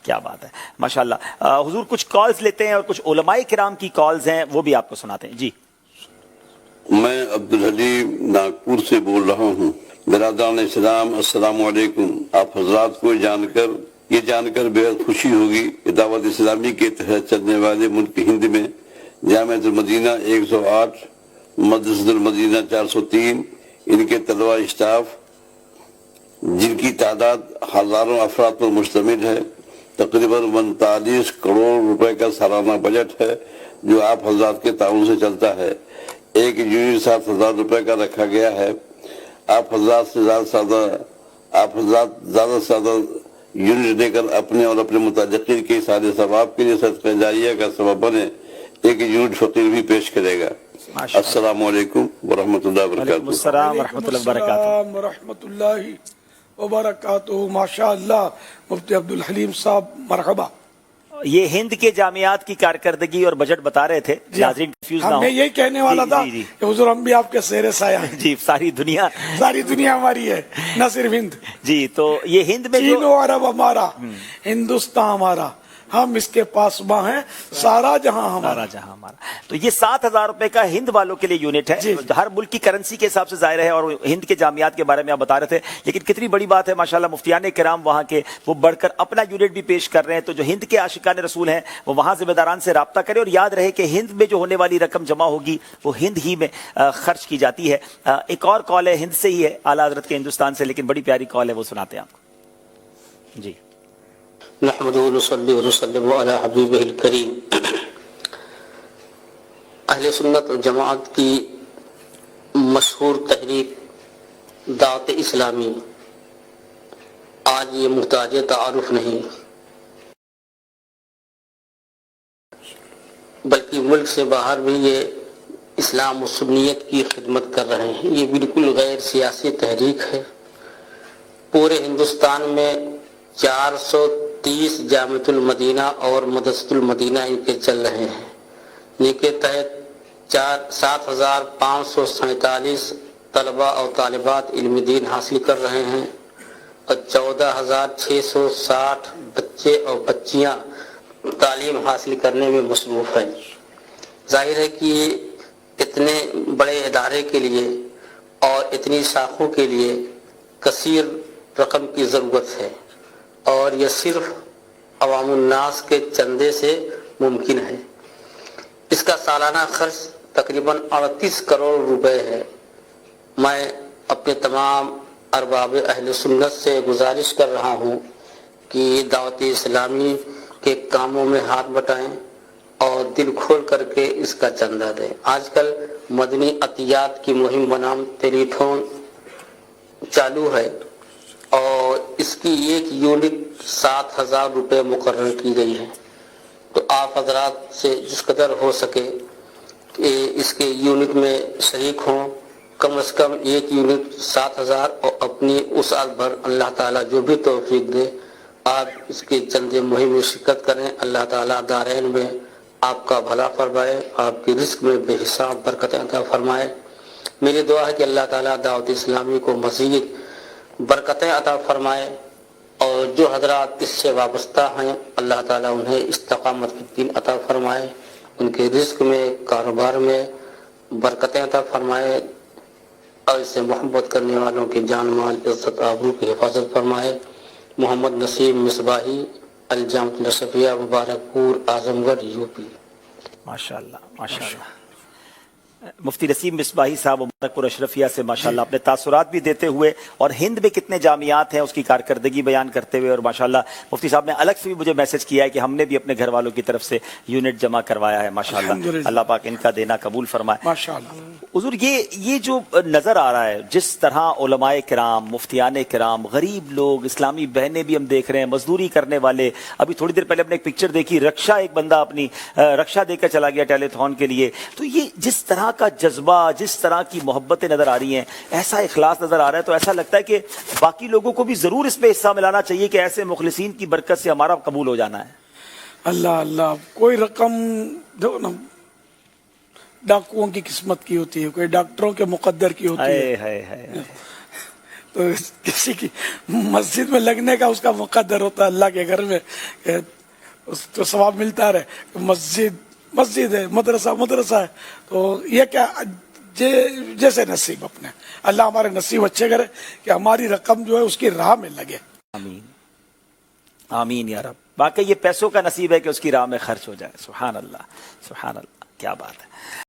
کیا بات ہے ماشاءاللہ. حضور کچھ کالز لیتے ہیں اور کچھ علماء کرام کی کالز ہیں وہ بھی آپ کو سناتے ہیں. جی میں عبدالحلیم ناگپور سے بول رہا ہوں. برادران اسلام السلام علیکم. آپ حضرات کو یہ جان کر بہت خوشی ہوگی کہ دعوت اسلامی کے تحت چلنے والے ملک ہند میں جامعۃ المدینہ 108 مدرسۃ المدینہ 403 ان کے طلبہ اسٹاف جن کی تعداد ہزاروں افراد پر مشتمل ہے تقریباً 39 کروڑ روپے کا سالانہ بجٹ ہے جو آپ حضرات کے تعاون سے چلتا ہے. ایک یونٹ 7,000 روپے کا رکھا گیا ہے. آپ حضرات زیادہ سے زیادہ یونٹ دے کر اپنے اور اپنے متعلقین کے سارے ثواب کے لیے صدقہ جاریہ کا سبب بنے. ایک یونٹ فقیر بھی پیش کرے گا. السلام علیکم ورحمۃ اللہ وبرکاتہ. السلام ورحمۃ اللہ وبرکاتہ. ورحمۃ اللہ وبرکاتہ. ماشاء اللہ مفتی عبدالحلیم صاحب مرحبا. یہ ہند کے جامعات کی کارکردگی اور بجٹ بتا رہے تھے. ناظرین کنفیوز نہ ہو. میں یہی کہنے والا تھا کہ حضور ہم بھی آپ کے زیر سایہ ہیں. جی ساری دنیا ہماری ہے نہ صرف ہند. جی تو یہ ہند میں چین و عرب ہمارا ہندوستان ہمارا ہم اس کے پاسباں ہیں سارا جہاں ہمارا. تو یہ 7,000 روپے کا ہند والوں کے لیے یونٹ ہے. ہر ملک کی کرنسی کے حساب سے ظاہر ہے اور ہند کے جامعات کے بارے میں آپ بتا رہے تھے. لیکن کتنی بڑی بات ہے ماشاءاللہ مفتیان کرام وہاں کے وہ بڑھ کر اپنا یونٹ بھی پیش کر رہے ہیں. تو جو ہند کے عاشقان رسول ہیں وہ وہاں ذمہ داران سے رابطہ کرے اور یاد رہے کہ ہند میں جو ہونے والی رقم جمع ہوگی وہ ہند ہی میں خرچ کی جاتی ہے. ایک اور کال ہے ہند سے ہی ہے اعلیٰ حضرت کے ہندوستان سے لیکن بڑی پیاری کال ہے وہ سناتے ہیں آپ کو. جی نحمد ونصلی ونسلم علی حبیبہ الکریم. اہل سنت جماعت کی مشہور تحریک دعوت اسلامی آج یہ محتاج تعارف نہیں بلکہ ملک سے باہر بھی یہ اسلام و سنیت کی خدمت کر رہے ہیں. یہ بالکل غیر سیاسی تحریک ہے. پورے ہندوستان میں 430 جامعۃ المدینہ اور مدرسۃ المدینہ ان کے چل رہے ہیں. ان کے تحت 7,547 طلبہ اور طالبات علم دین حاصل کر رہے ہیں اور 14,660 بچے اور بچیاں تعلیم حاصل کرنے میں مصروف ہیں. ظاہر ہے کہ اتنے بڑے ادارے کے لیے اور اتنی شاخوں کے لیے کثیر رقم کی ضرورت ہے اور یہ صرف عوام الناس کے چندے سے ممکن ہے. اس کا سالانہ خرچ تقریباً 38 کروڑ روپے ہے. میں اپنے تمام ارباب اہل سنت سے گزارش کر رہا ہوں کہ دعوت اسلامی کے کاموں میں ہاتھ بٹائیں اور دل کھول کر کے اس کا چندہ دیں. آج کل مدنی عطیات کی مہم بنام ٹیلی تھون چالو ہے اور اس کی ایک یونٹ 7,000 روپے مقرر کی گئی ہے. تو آپ حضرات سے جس قدر ہو سکے کہ اس کے یونٹ میں شریک ہوں. کم از کم ایک یونٹ 7,000 اور اپنی وسعت بھر اللہ تعالیٰ جو بھی توفیق دے آپ اس کے چندے مہم میں شرکت کریں. اللہ تعالیٰ دارین میں آپ کا بھلا فرمائے, آپ کے رزق میں بے حساب برکت عطا فرمائے. میری دعا ہے کہ اللہ تعالیٰ دعوت اسلامی کو مزید برکتیں عطا فرمائے اور جو حضرات اس سے وابستہ ہیں اللہ تعالیٰ انہیں استقامت کی دین عطا فرمائے, ان کے رزق میں کاروبار میں برکتیں عطا فرمائے اور اس سے محبت کرنے والوں کی جان مال عزت آبرو کی حفاظت فرمائے. محمد نسیم مصباحی, الجامعۃ الاشرفیہ, مبارک پور, اعظم گڑھ, یو پی. ماشاءاللہ ماشاءاللہ. مفتی نسیم مصباحی صاحب مبارک پور اشرفیہ سے ماشاءاللہ اپنے تاثرات بھی دیتے ہوئے اور ہند میں کتنے جامعات ہیں اس کی کارکردگی بیان کرتے ہوئے, اور ماشاءاللہ مفتی صاحب نے الگ سے بھی مجھے میسج کیا ہے کہ ہم نے بھی اپنے گھر والوں کی طرف سے یونٹ جمع کروایا ہے. ماشاءاللہ اللہ پاک ان کا دینا قبول فرمائے. ماشاءاللہ. حضور یہ جو نظر آ رہا ہے جس طرح علماء کرام, مفتیان کرام, غریب لوگ, اسلامی بہنیں بھی ہم دیکھ رہے ہیں, مزدوری کرنے والے, ابھی تھوڑی دیر پہلے ہم نے ایک پکچر دیکھی رکشا, ایک بندہ اپنی رکشا دے کر چلا گیا ٹیلی تھون کے لیے. تو یہ جس طرح کا جذبہ, جس طرح کی محبتیں نظر آ رہی ہیں, ایسا اخلاص نظر آ رہا ہے, تو ایسا لگتا ہے کہ باقی لوگوں کو بھی ضرور اس میں حصہ ملانا چاہیے کہ ایسے مخلصین کی برکت سے ہمارا قبول ہو جانا ہے. اللہ اللہ. کوئی رقم دو نا ڈاکوؤں کی قسمت کی ہوتی ہے, کوئی ڈاکٹروں کے مقدر کی ہوتی ہے. تو کسی کی مسجد میں لگنے کا اس کا مقدر ہوتا ہے اللہ کے گھر میں کہ اس کو ثواب ملتا رہے. مسجد ہے, مدرسہ ہے, تو یہ کیا جیسے نصیب اپنے, اللہ ہمارے نصیب اچھے کرے کہ ہماری رقم جو ہے اس کی راہ میں لگے. آمین آمین یا رب. واقعی یہ پیسوں کا نصیب ہے کہ اس کی راہ میں خرچ ہو جائے. سبحان اللہ, سبحان اللہ, کیا بات ہے.